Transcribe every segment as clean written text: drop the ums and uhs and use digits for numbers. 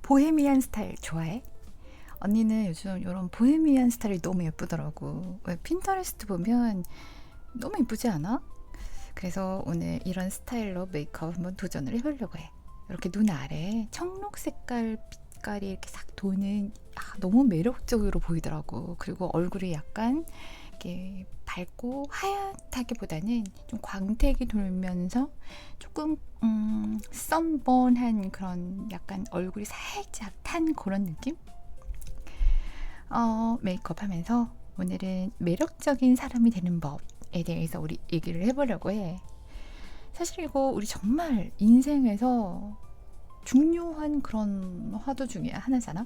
보헤미안 스타일 좋아해? 언니는 요즘 이런 보헤미안 스타일이 너무 예쁘더라고. 왜 핀터레스트 보면 너무 예쁘지 않아? 그래서 오늘 이런 스타일로 메이크업 한번 도전을 해보려고 해. 이렇게 눈 아래 청록 색깔 빛깔이 이렇게 싹 도는 너무 매력적으로 보이더라고. 그리고 얼굴이 약간 이렇게 밝고 하얗다기보다는 좀 광택이 돌면서 조금 썬번한 그런 약간 얼굴이 살짝 탄 그런 느낌? 메이크업 하면서 오늘은 매력적인 사람이 되는 법에 대해서 우리 얘기를 해보려고 해. 사실 이거 우리 정말 인생에서 중요한 그런 화두 중에 하나잖아.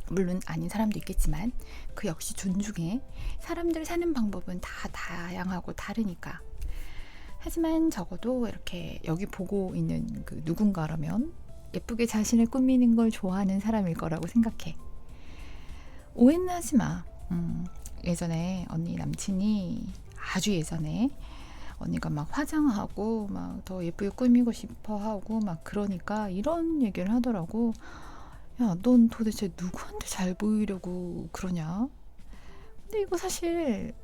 물론 아닌 사람도 있겠지만 그 역시 존중해. 사람들 사는 방법은 다 다양하고 다르니까. 하지만 적어도 이렇게 여기 보고 있는 그 누군가라면 예쁘게 자신을 꾸미는 걸 좋아하는 사람일 거라고 생각해. 오해는 하지 마. 예전에 언니 남친이 아주 예전에 언니가 막 화장하고 막 더 예쁘게 꾸미고 싶어 하고 막 그러니까 이런 얘기를 하더라고. 야, 넌 도대체 누구한테 잘 보이려고 그러냐? 근데 이거 사실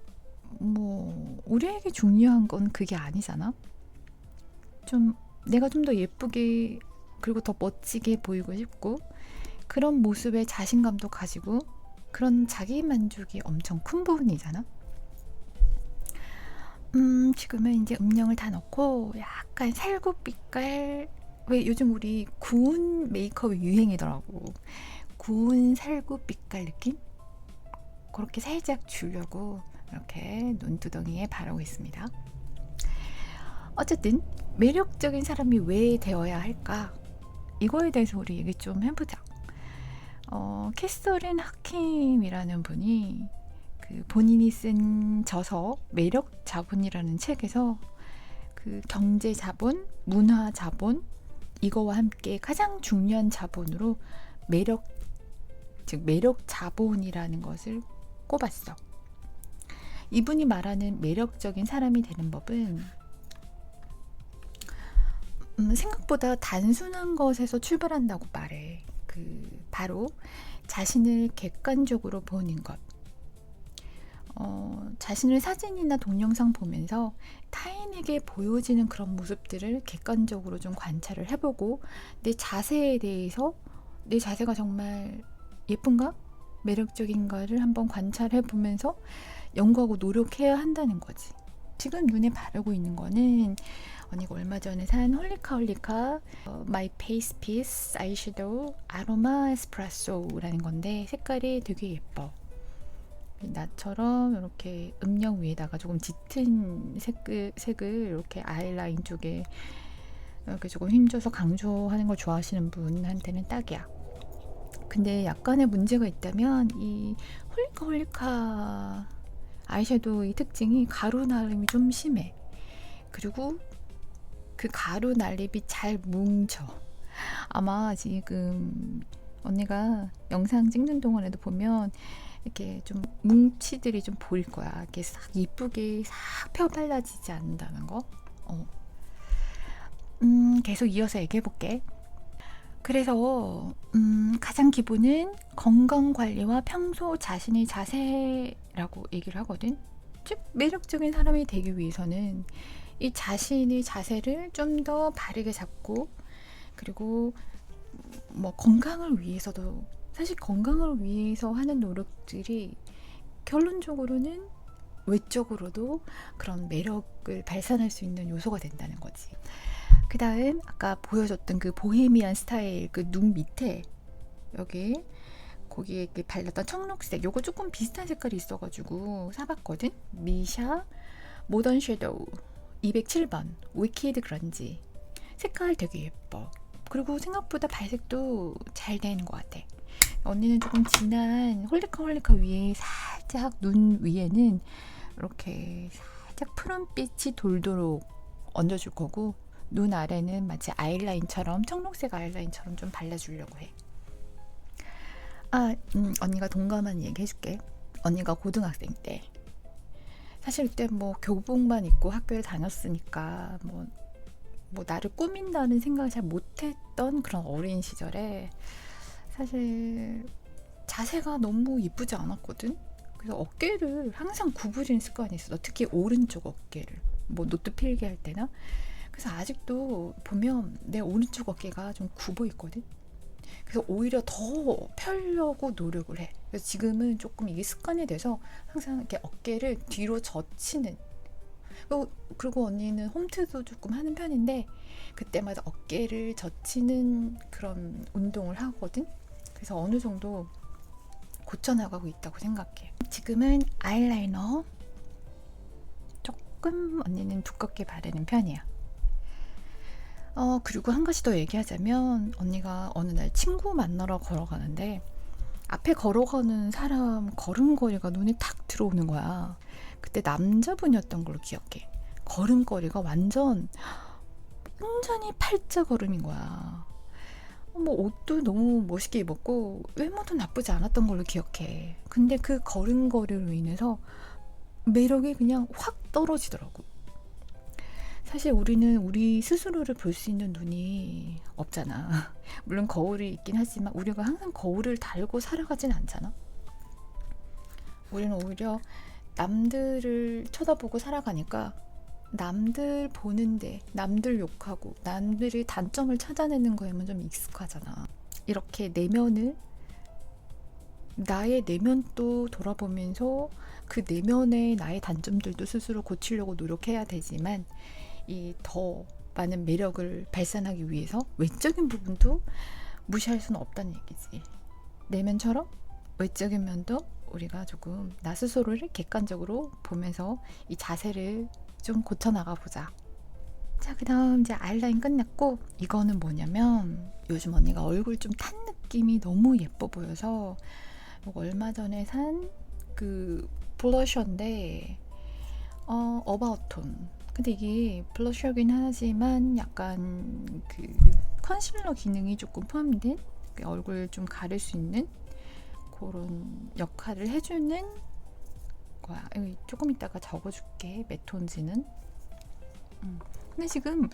뭐 우리에게 중요한 건 그게 아니잖아. 좀 내가 좀 더 예쁘게 그리고 더 멋지게 보이고 싶고 그런 모습에 자신감도 가지고 그런 자기 만족이 엄청 큰 부분이잖아. 지금은 이제 음영을 다 넣고 약간 살구빛깔, 왜 요즘 우리 구운 메이크업이 유행이더라고. 구운 살구빛깔 느낌? 그렇게 살짝 주려고 이렇게 눈두덩이에 바르고 있습니다. 어쨌든 매력적인 사람이 왜 되어야 할까? 이거에 대해서 우리 얘기 좀 해보자. 캐서린 하킴이라는 분이 그 본인이 쓴 저서 매력 자본이라는 책에서 그 경제 자본, 문화 자본 이거와 함께 가장 중요한 자본으로 매력, 즉 매력 자본이라는 것을 꼽았어. 이분이 말하는 매력적인 사람이 되는 법은 생각보다 단순한 것에서 출발한다고 말해. 바로 자신을 객관적으로 보는 것. 자신을 사진이나 동영상 보면서 타인에게 보여지는 그런 모습들을 객관적으로 좀 관찰을 해보고 내 자세에 대해서 내 자세가 정말 예쁜가? 매력적인가를 한번 관찰해 보면서 연구하고 노력해야 한다는 거지. 지금 눈에 바르고 있는 거는 언니가 얼마 전에 산 홀리카 마이 페이스 피스 아이섀도우 아로마 에스프레소라는 건데 색깔이 되게 예뻐. 나처럼 이렇게 음영 위에다가 조금 짙은 색을 이렇게 아이라인 쪽에 이렇게 조금 힘줘서 강조하는 걸 좋아하시는 분한테는 딱이야. 근데 약간의 문제가 있다면 이 홀리카 아이섀도우의 특징이 가루 날림이 좀 심해. 그리고 그 가루 날림이 잘 뭉쳐. 아마 지금 언니가 영상 찍는 동안에도 보면 이렇게 좀 뭉치들이 좀 보일 거야. 이렇게 싹 이쁘게 싹 펴발라지지 않는다는 거. 계속 이어서 얘기해 볼게. 그래서 가장 기본은 건강관리와 평소 자신의 자세라고 얘기를 하거든. 즉 매력적인 사람이 되기 위해서는 이 자신의 자세를 좀 더 바르게 잡고 그리고 뭐 건강을 위해서도 사실 건강을 위해서 하는 노력들이 결론적으로는 외적으로도 그런 매력을 발산할 수 있는 요소가 된다는 거지. 그 다음 아까 보여줬던 그 보헤미안 스타일 그 눈 밑에 여기 거기에 이렇게 발랐던 청록색 요거 조금 비슷한 색깔이 있어가지고 사봤거든. 미샤 모던 섀도우 207번 위키드 그런지 색깔 되게 예뻐. 그리고 생각보다 발색도 잘 되는 것 같아. 언니는 조금 진한 홀리카 위에 살짝 눈 위에는 이렇게 살짝 푸른빛이 돌도록 얹어줄 거고 눈 아래는 마치 아이라인처럼 청록색 아이라인처럼 좀 발라주려고 해. 언니가 동감한 얘기 해줄게. 언니가 고등학생 때 사실 그때 뭐 교복만 입고 학교에 다녔으니까 뭐 나를 꾸민다는 생각을 잘 못했던 그런 어린 시절에 사실 자세가 너무 이쁘지 않았거든. 그래서 어깨를 항상 구부리는 습관이 있어. 특히 오른쪽 어깨를 뭐 노트 필기할 때나. 그래서 아직도 보면 내 오른쪽 어깨가 좀 굽어 있거든. 그래서 오히려 더 펴려고 노력을 해. 그래서 지금은 조금 이게 습관이 돼서 항상 이렇게 어깨를 뒤로 젖히는. 그리고 언니는 홈트도 조금 하는 편인데 그때마다 어깨를 젖히는 그런 운동을 하거든. 그래서 어느 정도 고쳐나가고 있다고 생각해. 지금은 아이라이너 조금 언니는 두껍게 바르는 편이야. 그리고 한 가지 더 얘기하자면 언니가 어느 날 친구 만나러 걸어가는데 앞에 걸어가는 사람 걸음걸이가 눈에 탁 들어오는 거야. 그때 남자분이었던 걸로 기억해. 걸음걸이가 완전히 팔자 걸음인 거야. 뭐 옷도 너무 멋있게 입었고 외모도 나쁘지 않았던 걸로 기억해. 근데 그 걸음걸이로 인해서 매력이 그냥 확 떨어지더라고. 사실 우리는 우리 스스로를 볼 수 있는 눈이 없잖아. 물론 거울이 있긴 하지만 우리가 항상 거울을 달고 살아가진 않잖아. 우리는 오히려 남들을 쳐다보고 살아가니까 남들 보는데 남들 욕하고 남들의 단점을 찾아내는 거에만 좀 익숙하잖아. 이렇게 나의 내면도 돌아보면서 그 내면의 나의 단점들도 스스로 고치려고 노력해야 되지만 이 더 많은 매력을 발산하기 위해서 외적인 부분도 무시할 수는 없다는 얘기지. 내면처럼 외적인 면도 우리가 조금 나 스스로를 객관적으로 보면서 이 자세를 좀 고쳐나가 보자. 자, 그 다음 이제 아이라인 끝났고 이거는 뭐냐면 요즘 언니가 얼굴 좀 탄 느낌이 너무 예뻐 보여서 얼마 전에 산 그 블러셔인데 어바웃톤. 근데 이게 블러셔긴 하지만 약간 그 컨실러 기능이 조금 포함된 얼굴 좀 가릴 수 있는 그런 역할을 해주는 거야. 조금 이따가 적어줄게. 메톤지는. 근데 지금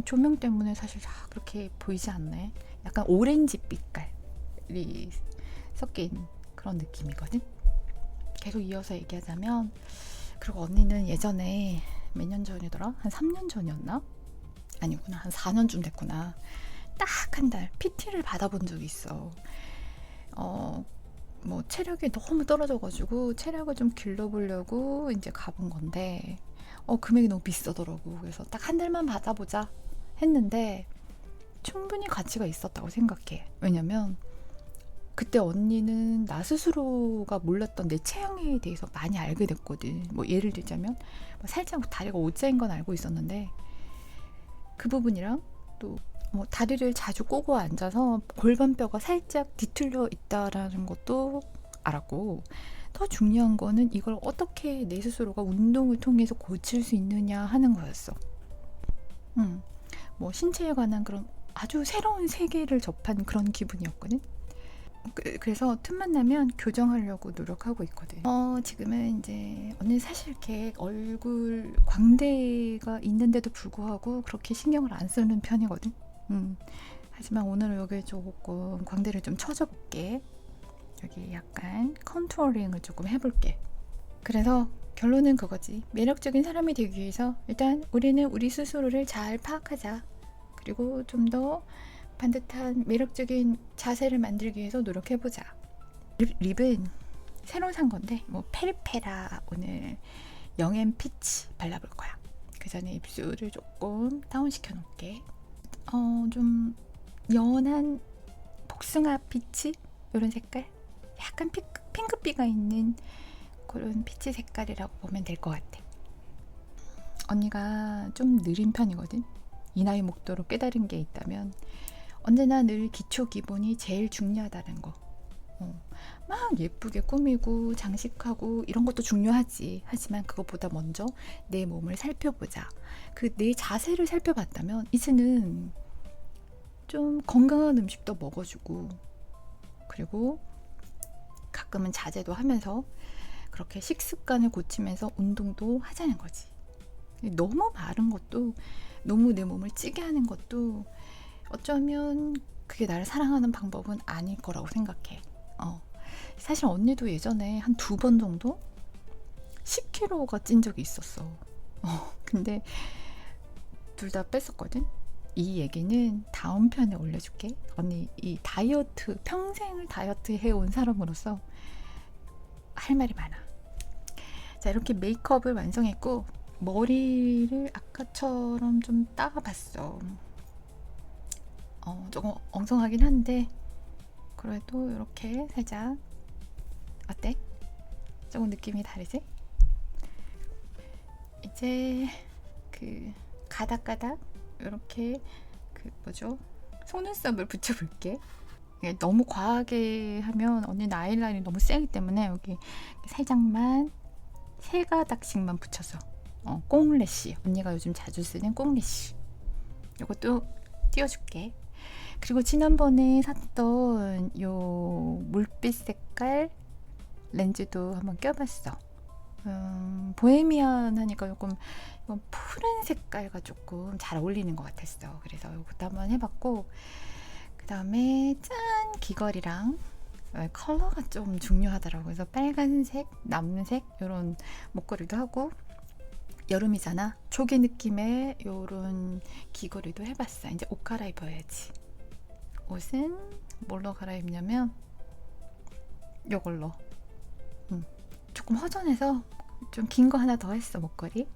조명 때문에 사실 그렇게 보이지 않네. 약간 오렌지 빛깔이 섞인 그런 느낌이거든. 계속 이어서 얘기하자면 그리고 언니는 예전에 몇 년 전이더라? 한 3년 전이었나? 아니구나. 한 4년쯤 됐구나. 딱 한 달 PT를 받아본 적이 있어. 뭐 체력이 너무 떨어져가지고 체력을 좀 길러보려고 이제 가본 건데 금액이 너무 비싸더라고. 그래서 딱 한 달만 받아보자 했는데 충분히 가치가 있었다고 생각해. 왜냐면 그때 언니는 나 스스로가 몰랐던 내 체형에 대해서 많이 알게 됐거든. 뭐 예를 들자면 살짝 다리가 O자인 건 알고 있었는데 그 부분이랑 또 뭐 다리를 자주 꼬고 앉아서 골반뼈가 살짝 뒤틀려 있다라는 것도 알았고 더 중요한 거는 이걸 어떻게 내 스스로가 운동을 통해서 고칠 수 있느냐 하는 거였어. 뭐 신체에 관한 그런 아주 새로운 세계를 접한 그런 기분이었거든. 그래서 틈만 나면 교정하려고 노력하고 있거든. 지금은 이제 언니 사실 이렇게 얼굴 광대가 있는데도 불구하고 그렇게 신경을 안 쓰는 편이거든. 하지만 오늘은 여기 조금 광대를 좀 쳐줘볼게. 여기 약간 컨투어링을 조금 해볼게. 그래서 결론은 그거지. 매력적인 사람이 되기 위해서 일단 우리는 우리 스스로를 잘 파악하자. 그리고 좀 더 반듯한 매력적인 자세를 만들기 위해서 노력해보자. 립은 새로 산 건데 뭐 페리페라 오늘 영앤 피치 발라볼 거야. 그 전에 입술을 조금 다운시켜 놓을게. 좀 연한 복숭아 피치 이런 색깔, 약간 핑크비가 있는 그런 피치 색깔이라고 보면 될 것 같아. 언니가 좀 느린 편이거든. 이 나이 먹도록 깨달은 게 있다면 언제나 늘 기초 기본이 제일 중요하다는 거. 막 예쁘게 꾸미고 장식하고 이런 것도 중요하지. 하지만 그것보다 먼저 내 몸을 살펴보자. 그 내 자세를 살펴봤다면 이제는 좀 건강한 음식도 먹어주고 그리고 가끔은 자제도 하면서 그렇게 식습관을 고치면서 운동도 하자는 거지. 너무 마른 것도 너무 내 몸을 찌게 하는 것도 어쩌면 그게 나를 사랑하는 방법은 아닐 거라고 생각해. 사실 언니도 예전에 한 2번 정도 10kg가 찐 적이 있었어. 근데 둘 다 뺐었거든. 이 얘기는 다음 편에 올려줄게. 언니 이 다이어트, 평생을 다이어트 해온 사람으로서 할 말이 많아. 자, 이렇게 메이크업을 완성했고 머리를 아까처럼 좀 따가봤어. 조금 엉성하긴 한데 그래도 이렇게 살짝, 어때? 조금 느낌이 다르지? 이제 그 가닥가닥 이렇게 그 뭐죠? 속눈썹을 붙여볼게. 이게 너무 과하게 하면 언니는 아이라인이 너무 세기 때문에 여기 살짝만 3가닥씩만 붙여서 꽁래쉬, 언니가 요즘 자주 쓰는 꽁래쉬 이것도 띄워줄게. 그리고 지난번에 샀던 요 물빛 색깔 렌즈도 한번 껴봤어. 보헤미안 하니까 조금 이건 푸른 색깔과 조금 잘 어울리는 것 같았어. 그래서 이것도 한번 해봤고, 그 다음에 짠! 귀걸이랑 컬러가 좀 중요하더라고요. 그래서 빨간색, 남색 이런 목걸이도 하고, 여름이잖아. 조개 느낌의 이런 귀걸이도 해봤어. 이제 옷 갈아입어야지. 옷은 뭘로 갈아입냐면 이걸로. 조금 허전해서 좀 긴 거 하나 더 했어, 목걸이.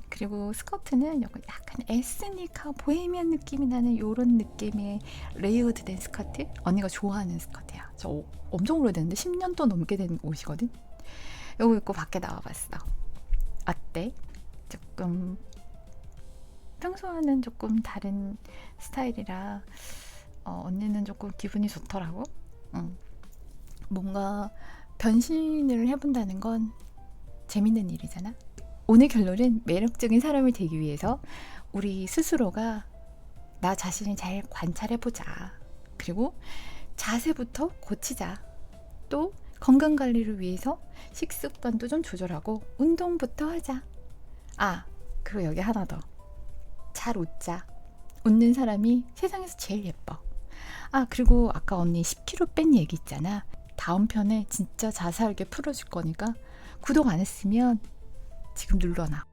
그리고 스커트는 약간 에스니카 보헤미안 느낌이 나는 이런 느낌의 레이어드 된 스커트. 언니가 좋아하는 스커트야. 저 엄청 오래됐는데 10년도 넘게 된 옷이거든. 이거 입고 밖에 나와봤어. 어때? 조금 평소와는 조금 다른 스타일이라 언니는 조금 기분이 좋더라고. 뭔가 변신을 해본다는 건 재밌는 일이잖아. 오늘 결론은 매력적인 사람이 되기 위해서 우리 스스로가 나 자신을 잘 관찰해보자. 그리고 자세부터 고치자. 또 건강관리를 위해서 식습관도 좀 조절하고 운동부터 하자. 그리고 여기 하나 더. 잘 웃자. 웃는 사람이 세상에서 제일 예뻐. 그리고 아까 언니 10kg 뺀 얘기 있잖아. 다음 편에 진짜 자세하게 풀어줄 거니까 구독 안 했으면 지금 눌러놔.